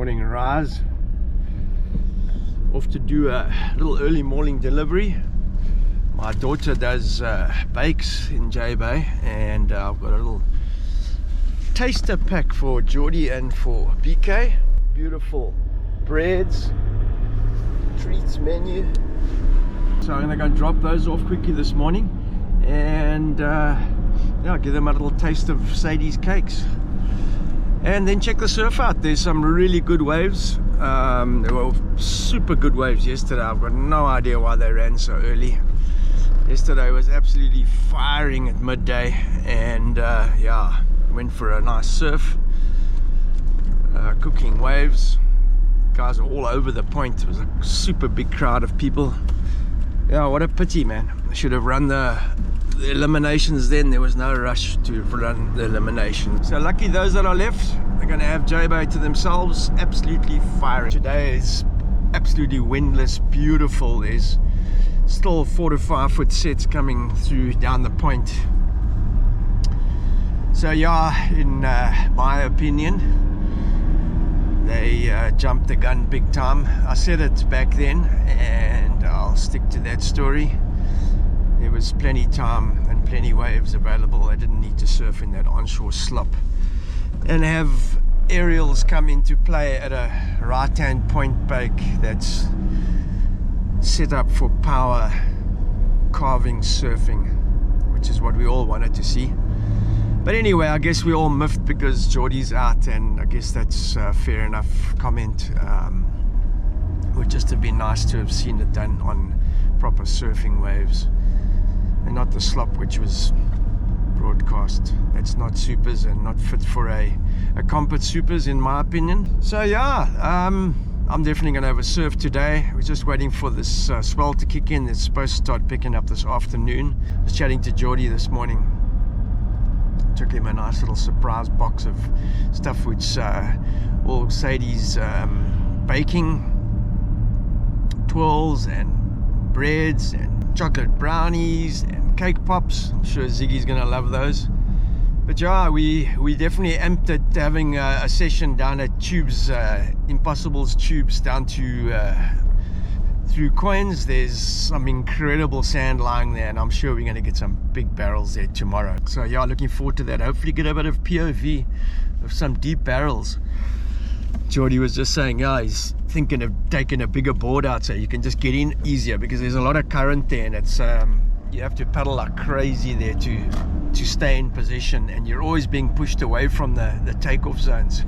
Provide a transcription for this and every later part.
morning rise. Off to do a little early morning delivery. My daughter does bakes in J Bay, and I've got a little taster pack for Geordie and for BK. Beautiful breads, treats menu. So I'm gonna go and drop those off quickly this morning, and yeah, give them a little taste of Sadie's cakes, and then check the surf out. There's some really good waves. There were super good waves yesterday. I've got no idea why they ran so early. Yesterday was absolutely firing at midday, and yeah, went for a nice surf. Cooking waves. Guys are all over the point. It was a super big crowd of people. Yeah, what a pity, man. I should have run the eliminations then. There was no rush to run the elimination. So lucky those that are left. They're going to have J-Bay to themselves. Absolutely firing. Today is absolutely windless, beautiful. There's still 4 to 5 foot sets coming through down the point. So yeah, in my opinion, they jumped the gun big time. I said it back then, and I'll stick to that story. There was plenty time and plenty waves available. They didn't need to surf in that onshore slop and have aerials come into play at a right-hand point bake that's set up for power carving surfing, which is what we all wanted to see. But anyway, I guess we're all miffed because Geordie's out, and I guess that's a fair enough comment. It would just have been nice to have seen it done on proper surfing waves and not the slop which was broadcast. That's not supers and not fit for a combat supers, in my opinion. So yeah, I'm definitely going to have a surf today. We're just waiting for this swell to kick in. It's supposed to start picking up this afternoon. I was chatting to Geordie this morning. Took him a nice little surprise box of stuff which all Sadie's baking, twirls and breads and chocolate brownies and cake pops. I'm sure Ziggy's gonna love those. But yeah, we definitely amped at having a session down at Tubes, Impossible's Tubes, down to through Coins. There's some incredible sand lying there, and I'm sure we're going to get some big barrels there tomorrow. So yeah, looking forward to that. Hopefully get a bit of POV of some deep barrels. Geordie was just saying, yeah, he's thinking of taking a bigger board out so you can just get in easier, because there's a lot of current there, and it's you have to paddle like crazy there to stay in position, and you're always being pushed away from the takeoff zones.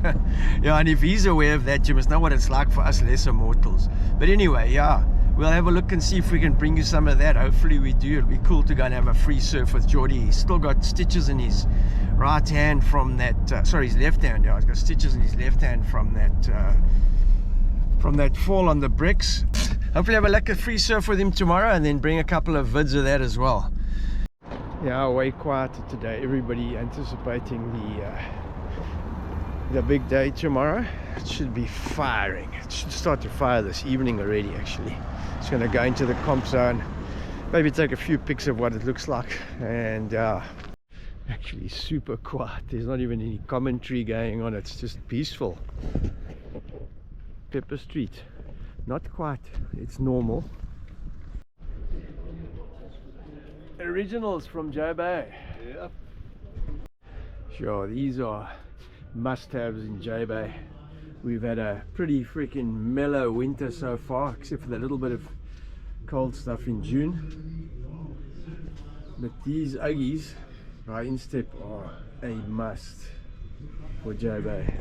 Yeah, and if he's aware of that, you must know what it's like for us lesser mortals. But anyway, yeah, we'll have a look and see if we can bring you some of that. Hopefully we do. It'll be cool to go and have a free surf with Geordie. He's still got stitches in his right hand from that sorry, his left hand. Yeah, he's got stitches in his left hand from that fall on the bricks. Hopefully have a lekker free surf with him tomorrow, and then bring a couple of vids of that as well. Yeah, way quieter today. Everybody anticipating the big day tomorrow. It should be firing. It should start to fire this evening already, actually. It's going to go into the comp zone, maybe take a few pics of what it looks like, and actually super quiet. There's not even any commentary going on. It's just peaceful. Pepper Street, not quite, it's normal. Originals from J Bay. Yeah. Sure, these are must-haves in J Bay. We've had a pretty freaking mellow winter so far, except for that little bit of cold stuff in June. But these Uggies by Instep are a must for J Bay.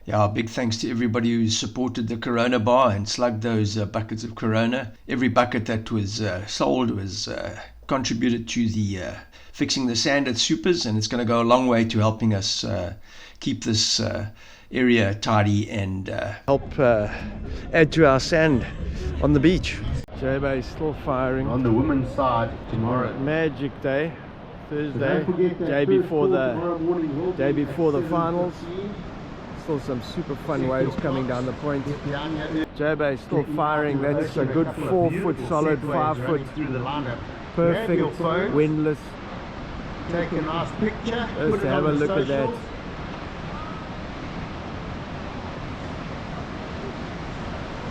Yeah, big thanks to everybody who supported the Corona bar and slugged those buckets of Corona. Every bucket that was sold was contributed to the fixing the sand at Supers, and it's going to go a long way to helping us keep this area tidy and help add to our sand on the beach. J-Bay is still firing on the women's side tomorrow. Magic day, Thursday, day before the finals. Still some super fun waves coming down the point. J-Bay is still firing. That's a good 4 foot solid, 5 foot, perfect, windless. take a nice picture. Let's put it have on a the look at that. socials.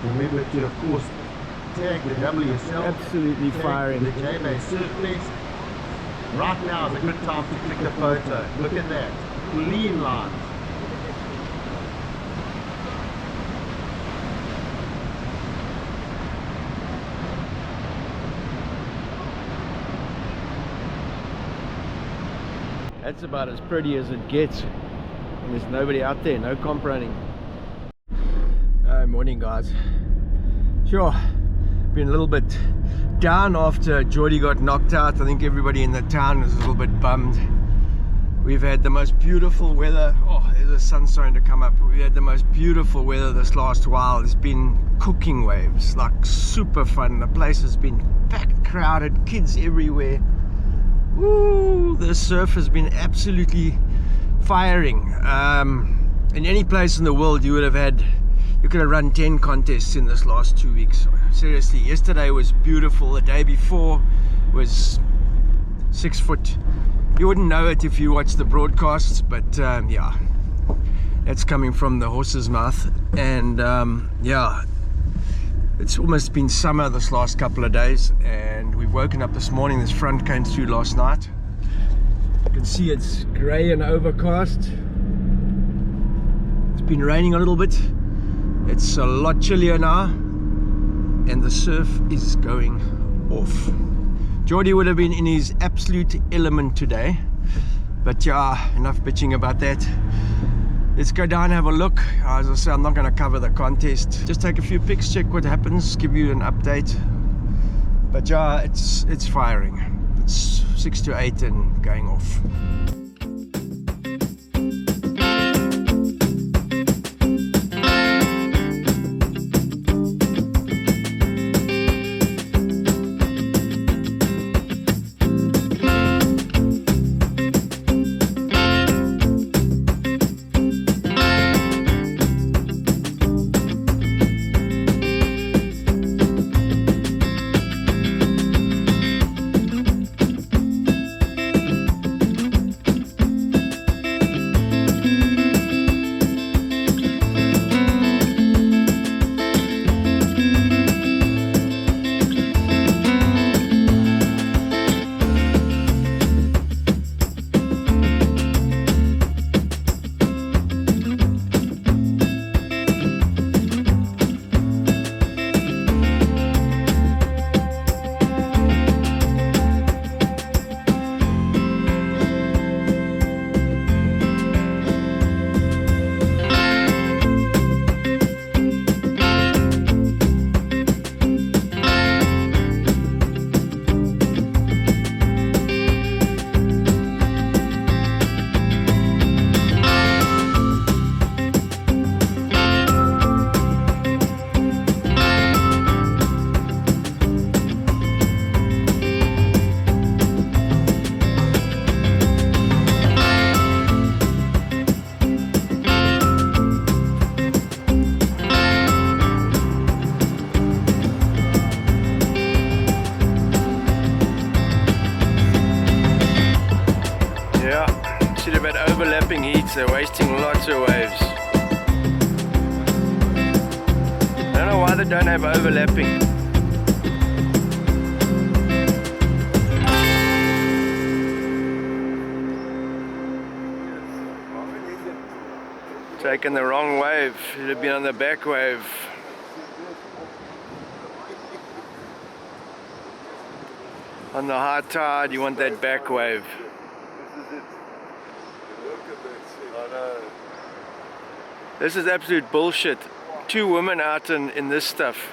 Remember to, of course, tag the WSL. Absolutely tag firing. the JB Surflex. Right now is a good time to click a photo. Look at that. Clean lines. That's about as pretty as it gets. And there's nobody out there, no comp running. Morning guys. Sure, been a little bit down after Geordie got knocked out. I think everybody in the town is a little bit bummed. We've had the most beautiful weather. Oh, there's the sun starting to come up. We had the most beautiful weather this last while. There's been cooking waves, like super fun. The place has been packed, crowded, kids everywhere. Woo, the surf has been absolutely firing. In any place in the world you could have run 10 contests in this last 2 weeks. Seriously, yesterday was beautiful. The day before was 6 foot. You wouldn't know it if you watched the broadcasts, but yeah, that's coming from the horse's mouth. And yeah, it's almost been summer this last couple of days, and we've woken up this morning. This front came through last night. You can see it's grey and overcast. It's been raining a little bit. It's a lot chillier now, and the surf is going off. Geordie would have been in his absolute element today, but yeah, enough bitching about that. Let's go down and have a look. As I say, I'm not going to cover the contest. Just take a few pics, check what happens, give you an update. But yeah, it's firing. It's 6 to 8 and going off. Overlapping heats, they're wasting lots of waves. I don't know why they don't have overlapping. Taking the wrong wave, should have been on the back wave. On the high tide, you want that back wave. This is absolute bullshit. 2 women out in this stuff.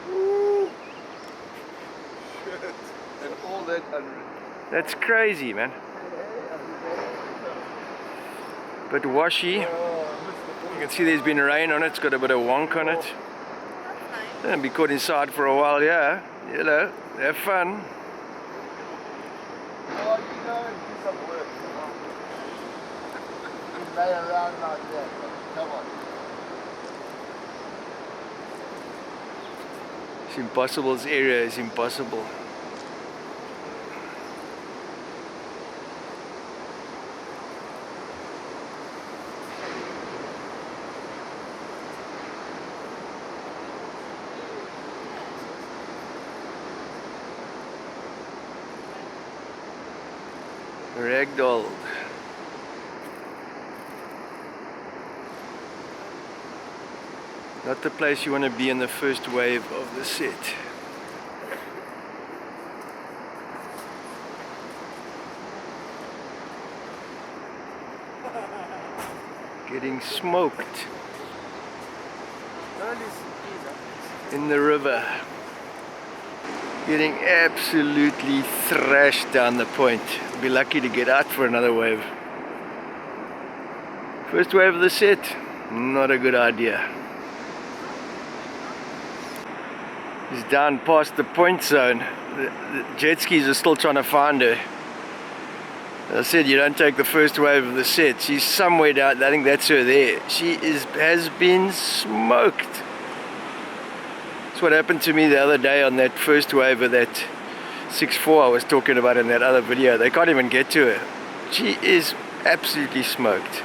Ooh. Shit. And all that unreal. That's crazy, man. But washy. You can see there's been rain on it. It's got a bit of wonk on it. Gonna be caught inside for a while, yeah. You know, have fun. Oh, you know, do some work. You lay around like that. Come on. It's impossible. This area is impossible. Ragdolled. Not the place you want to be in the first wave of the set. Getting smoked in the river. Getting absolutely thrashed down the point. Be lucky to get out for another wave. First wave of the set, not a good idea. He's down past the point zone. The jet skis are still trying to find her. As I said, you don't take the first wave of the set. She's somewhere down, I think that's her there. She has been smoked. That's what happened to me the other day on that first wave of that 6-4 I was talking about in that other video. They can't even get to her. She is absolutely smoked.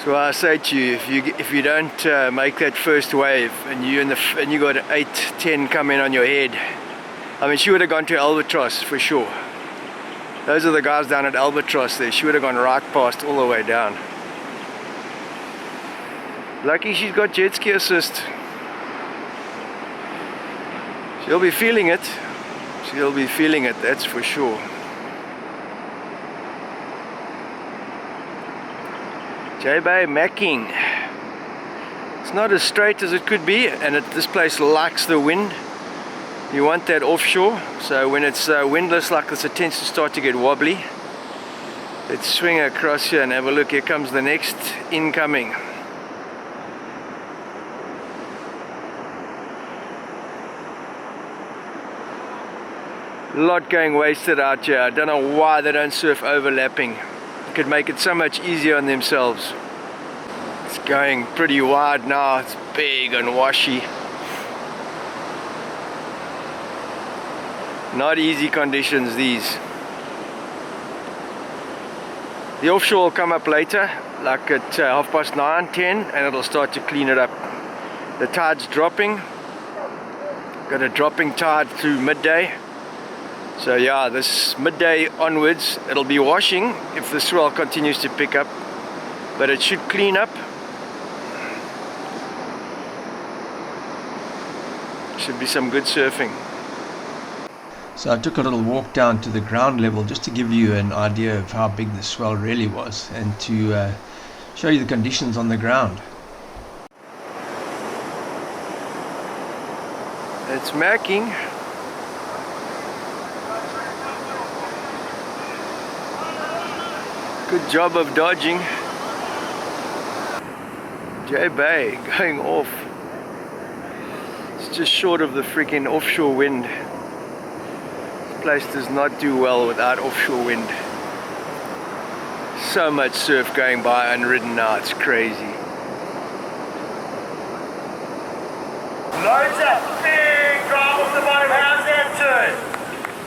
So I say to you, if you don't make that first wave and you got 8-10 coming on your head, I mean, she would have gone to Albatross for sure. Those are the guys down at Albatross there. She would have gone right past all the way down. Lucky she's got jet ski assist. She'll be feeling it. She'll be feeling it, that's for sure. J-Bay macking. It's not as straight as it could be, and this place likes the wind. You want that offshore, so when it's windless like this, it tends to start to get wobbly. Let's swing across here and have a look. Here comes the next incoming. A lot going wasted out here. I don't know why they don't surf overlapping. Could make it so much easier on themselves. It's going pretty wide now. It's big and washy. Not easy conditions these. The offshore will come up later, like at 9:30, 10, and it'll start to clean it up. The tide's dropping. Got a dropping tide through midday. So yeah, this midday onwards, it'll be washing if the swell continues to pick up, but it should clean up. Should be some good surfing. So I took a little walk down to the ground level just to give you an idea of how big the swell really was, and to show you the conditions on the ground. It's macking. Good job of dodging. J-Bay going off. It's just short of the freaking offshore wind. This place does not do well without offshore wind. So much surf going by unridden now, it's crazy. Loads up, big drive off the bottom. How's that turn?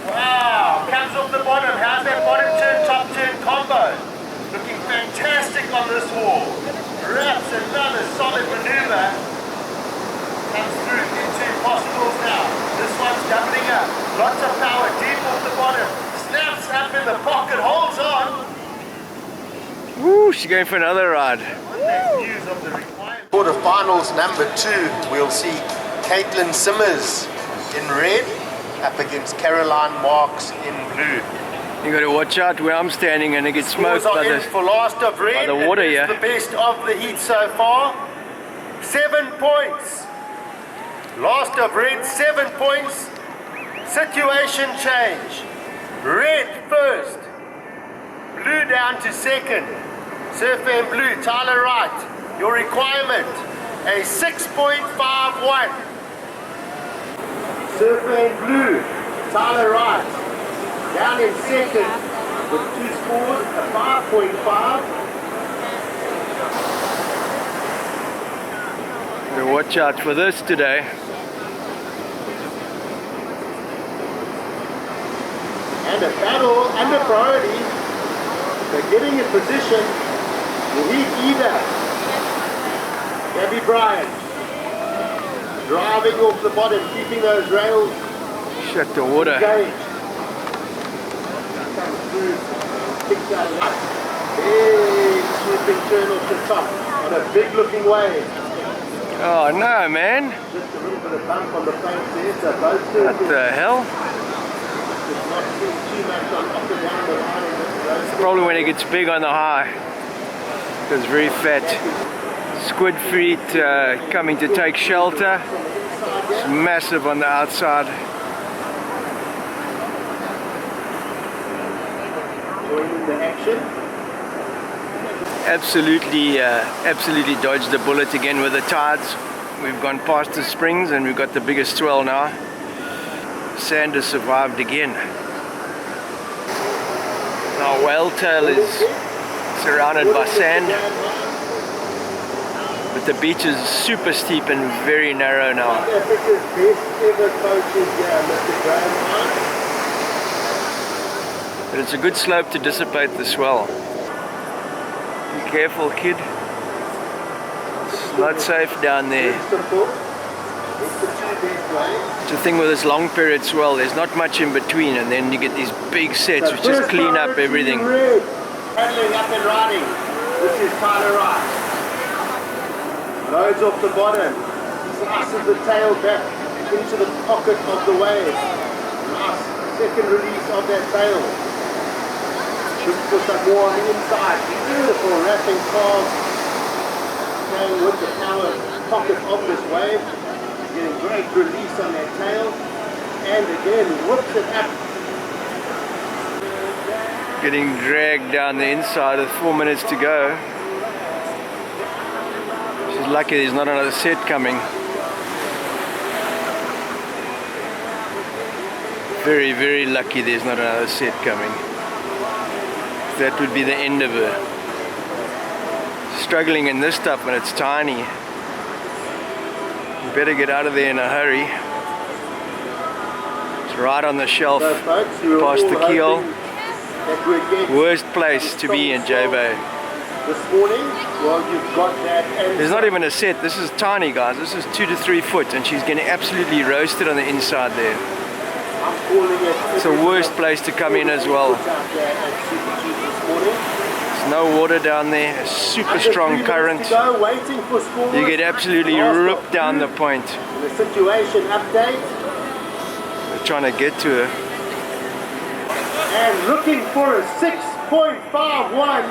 Wow, comes off the bottom. How's that bottom turn, top turn combo? Looking fantastic on this wall. Wraps another solid maneuver. Comes through into possibles now. This one's doubling up. Lots of power deep off the bottom. Snaps up in the pocket, holds on. Woo, she's going for another ride. News of the requirement. Quarterfinals number 2, we'll see Caitlin Simmers in red up against Caroline Marks in blue. You got to watch out where I'm standing and it gets smoked Scores are by in for last of red. the water, It is yeah. the best of the heat so far. 7 points. Last of red, 7 points. Situation change. Red first. Blue down to second. Surfer in blue, Tyler Wright. Your requirement, a 6.51. Surfer in blue, Tyler Wright. Down in second with 2 scores, a 5.5. So watch out for this today. And a battle under priority. They're getting in position. The heat either Gabby Brian. Driving off the bottom, keeping those rails Shut the water. engaged. Comes through, kicks out left. Big swooping turn off the top on a big looking wave. Oh no, man. Just a little bit of bump on the plane there, so both What circles. the hell? It's not seeing too much on up and down the line in this road. Probably when it gets big on the high. It's very fat. Squid feet coming to take shelter. It's massive on the outside. Joining the action. Absolutely dodged the bullet again with the tides. We've gone past the springs and we've got the biggest swell now. Sand has survived again. Our whale tail is surrounded by sand, but the beach is super steep and very narrow now. Africa's best ever coach is Mr. Graham. But it's a good slope to dissipate the swell. Be careful, kid. It's not safe down there. Simple. It's the two best ways. It's the thing with this long period swell, there's not much in between, and then you get these big sets which just clean up everything. Paddling up and riding. This is Tyler Wright. Loads off the bottom. Slices the tail back into the pocket of the wave. Nice second release of that tail. Just for some more on the inside. Beautiful wrapping calves. Playing with the power pocket of this wave. Getting great release on that tail. And again, whips it up. Getting dragged down the inside with 4 minutes to go. She's lucky there's not another set coming. Very lucky there's not another set coming. That would be the end of her. Struggling in this stuff when it's tiny. You better get out of there in a hurry. It's right on the shelf, So folks, we were past all the keel. hoping that we'd get Worst place to be in J-Bay. this morning. Well, you've got that. And There's not even a set. This is tiny, guys. This is 2 to 3 foot, and she's getting absolutely roasted on the inside there. I'm calling it. It's the worst place to come in as well. Out there at Super Cheap this morning. There's no water down there. A super strong current. To go, waiting for scores. You get absolutely ripped down the point. The situation update. They're trying to get to her. And looking for a 6.51.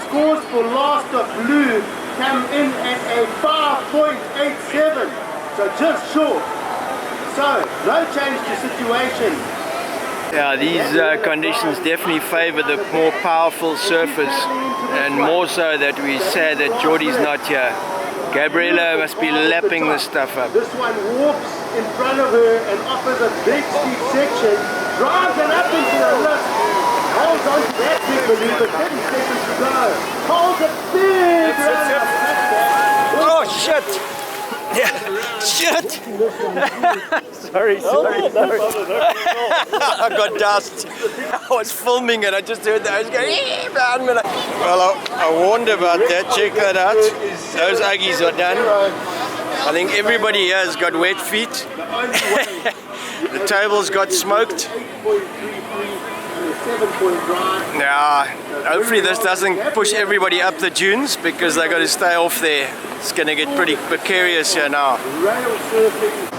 Scores for last of blue come in at a 5.87. So just short. So, no change to situation. Yeah, these conditions definitely favor the more powerful surface, and more so that we say that Geordie's not here. Gabriella must be lapping this stuff up. This one warps in front of her and offers a big steep section. Drives it up into the lift. Holds on to that big maneuver. 30 seconds to go. Holds a big run. Oh shit! Yeah, shit! sorry. I got dust. I was filming and I just heard that. I was going, well, I warned about that. Check that out. Those Uggies are done. I think everybody here has got wet feet. The table's got smoked. Yeah, hopefully this doesn't push everybody up the dunes because they got to stay off there. It's going to get pretty precarious here now. Rail surfing.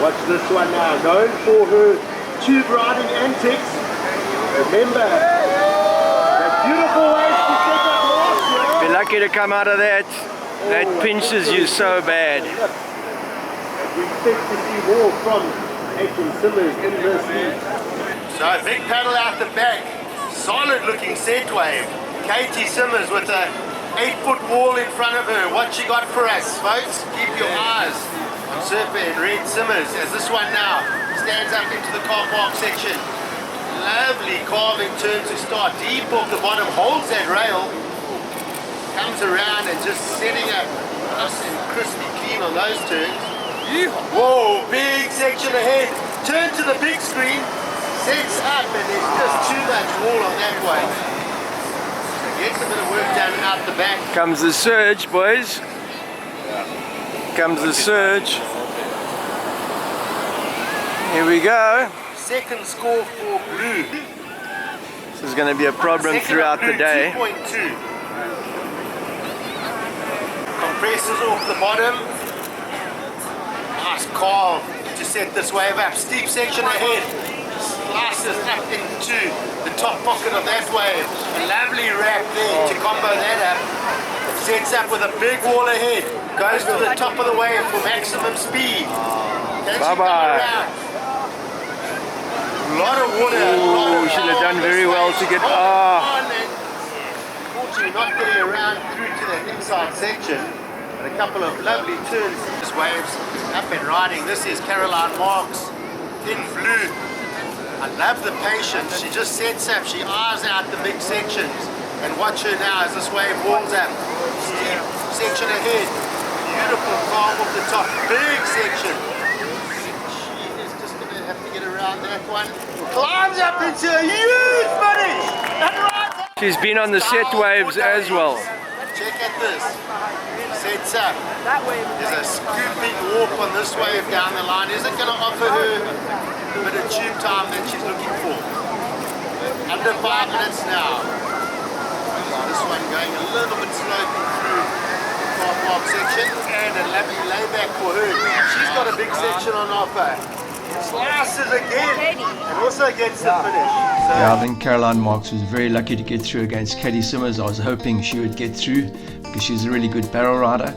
Watch this one now. Known for her tube riding antics. Remember, that beautiful wave she set up last year. Be lucky to come out of that. That pinches you so bad. We expect to see more from Aiken Simmers in this heat. So big paddle out the back, solid looking set wave. Katie Simmers with a 8-foot wall in front of her. What she got for us, folks? Keep your eyes on Surfer and Red Simmers as this one now stands up into the car park section. Lovely carving turn to start. Deep off the bottom, holds that rail, comes around and just setting up nice and crispy clean on those turns. Whoa, big section ahead. Turn to the big screen. Sets up and there's just too much wall on that way. So gets a bit of work done out the back. Comes the surge, boys. Comes the surge. Here we go. Second score for blue. This is going to be a problem throughout the day. 2.2. Compressors off the bottom. Nice carve to set this wave up. Steep section ahead. Slices up into the top pocket of that wave. A lovely wrap there to combo that up. Sets up with a big wall ahead. Goes to the top of the wave for maximum speed. Bye-bye. A lot of water. Ooh, we should have done very well to get... Unfortunately not getting around through to that inside section. And a couple of lovely turns. This waves up and riding. This is Caroline Marks in blue. I love the patience. She just sets up. She eyes out the big sections. And watch her now as this wave warms up. Steep section ahead. Beautiful calm off the top. Big section. She is just going to have to get around that one. Climbs up into a huge finish. And rides up. She's been on the set waves as well. Check at this. Sets up. There's a scooping walk on this wave down the line. Is it going to offer her a bit of tube time that she's looking for? Under 5 minutes now. This one going a little bit sloping through the car park section, and a lovely layback for her. She's got a big section on offer. Slices again, and also gets the finish. So Yeah, I think Caroline Marks was very lucky to get through against Katie Simmers. I was hoping she would get through because she's a really good barrel rider.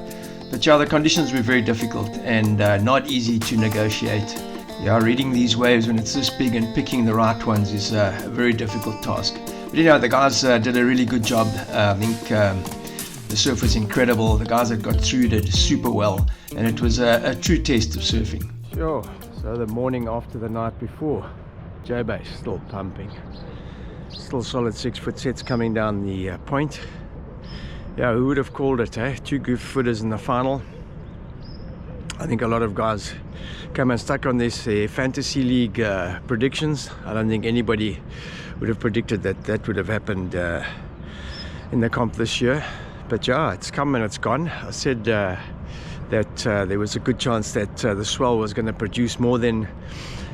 But yeah, the conditions were very difficult and not easy to negotiate. Yeah, reading these waves when it's this big and picking the right ones is a very difficult task. But you know, the guys did a really good job. I think the surf was incredible. The guys that got through did super well, and it was a true test of surfing. Sure, so the morning after the night before, J-Bay still pumping. Still solid 6-foot sets coming down the point. Yeah, who would have called it, eh? 2 goof footers in the final. I think a lot of guys come unstuck on this Fantasy League predictions. I don't think anybody would have predicted that that would have happened in the comp this year. But yeah, it's come and it's gone. I said that there was a good chance that the swell was going to produce more than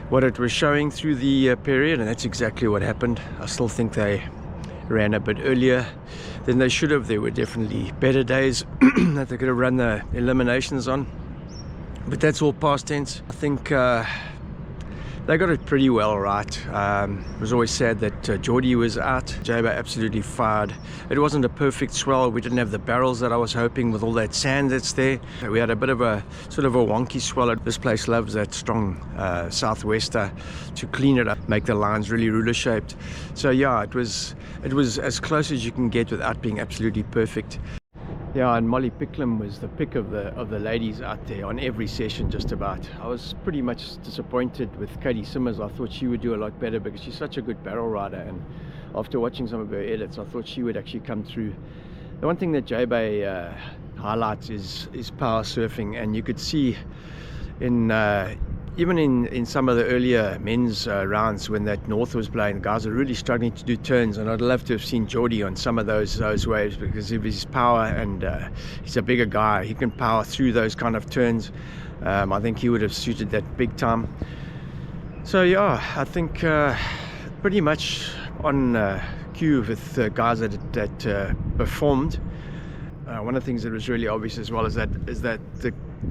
what it was showing through the period, and that's exactly what happened. I still think they ran a bit earlier than they should have. There were definitely better days that they could have run the eliminations on. But that's all past tense. I think they got it pretty well right. It was always sad that Geordie was out. J-Bay absolutely fired. It wasn't a perfect swell. We didn't have the barrels that I was hoping with all that sand that's there. We had a bit of a sort of a wonky swell. This place loves that strong southwester to clean it up, make the lines really ruler shaped. So yeah, it was as close as you can get without being absolutely perfect. Yeah, and Molly Picklum was the pick of the ladies out there on every session just about. I was pretty much disappointed with Katie Simmers. I thought she would do a lot better because she's such a good barrel rider, and after watching some of her edits I thought she would actually come through. The one thing that J-Bay highlights is power surfing, and you could see in even in some of the earlier men's rounds when that north was blowing, the guys are really struggling to do turns, and I'd love to have seen Geordie on some of those waves because of his power, and he's a bigger guy. He can power through those kind of turns. I think he would have suited that big time. So yeah, I think pretty much on cue with guys that performed. One of the things that was really obvious as well is that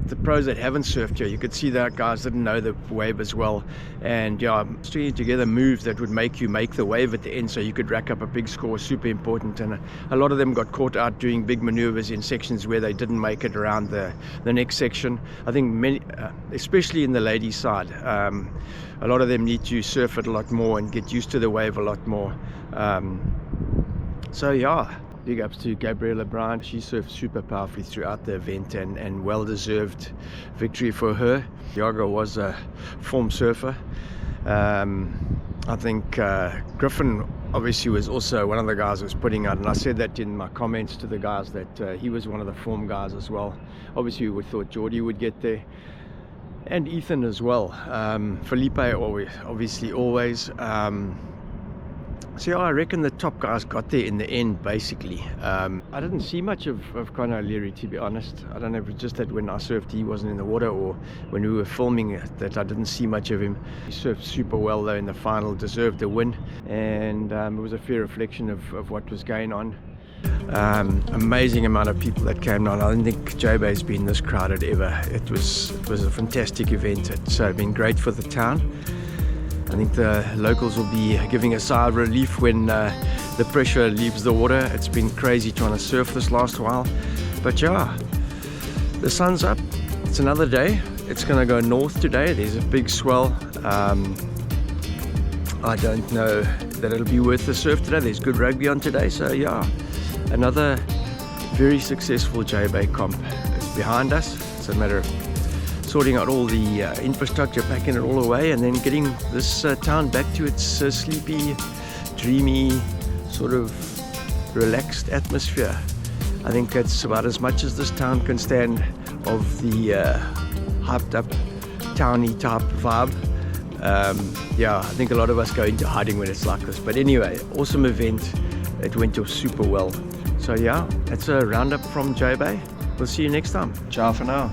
the pros that haven't surfed here, you could see that guys didn't know the wave as well, and yeah, stringing together moves that would make you make the wave at the end so you could rack up a big score was super important. And a lot of them got caught out doing big maneuvers in sections where they didn't make it around the next section. I think many, especially in the ladies side, a lot of them need to surf it a lot more and get used to the wave a lot more. So yeah, big ups to Gabriella Bryan. She surfed super powerfully throughout the event, and well-deserved victory for her. Yaga was a form surfer. I think Griffin obviously was also one of the guys who was putting out, and I said that in my comments to the guys that he was one of the form guys as well. Obviously we thought Geordie would get there, and Ethan as well. Felipe obviously always. So yeah, I reckon the top guys got there in the end, basically. I didn't see much of Conor O'Leary, to be honest. I don't know if it's just that when I surfed he wasn't in the water, or when we were filming it, that I didn't see much of him. He surfed super well though in the final, deserved the win, and it was a fair reflection of what was going on. Amazing amount of people that came down. I don't think J-Bay's been this crowded ever. It was a fantastic event. It's been great for the town. I think the locals will be giving a sigh of relief when the pressure leaves the water. It's been crazy trying to surf this last while, but yeah, the sun's up. It's another day. It's gonna go north today. There's a big swell. I don't know that it'll be worth the surf today. There's good rugby on today, so yeah, another very successful J-Bay comp is behind us. It's a matter of sorting out all the infrastructure, packing it all away, and then getting this town back to its sleepy, dreamy, sort of relaxed atmosphere. I think that's about as much as this town can stand of the hyped up, towny type vibe. Yeah, I think a lot of us go into hiding when it's like this. But anyway, awesome event. It went off super well. So yeah, that's a roundup from J-Bay. We'll see you next time. Ciao for now.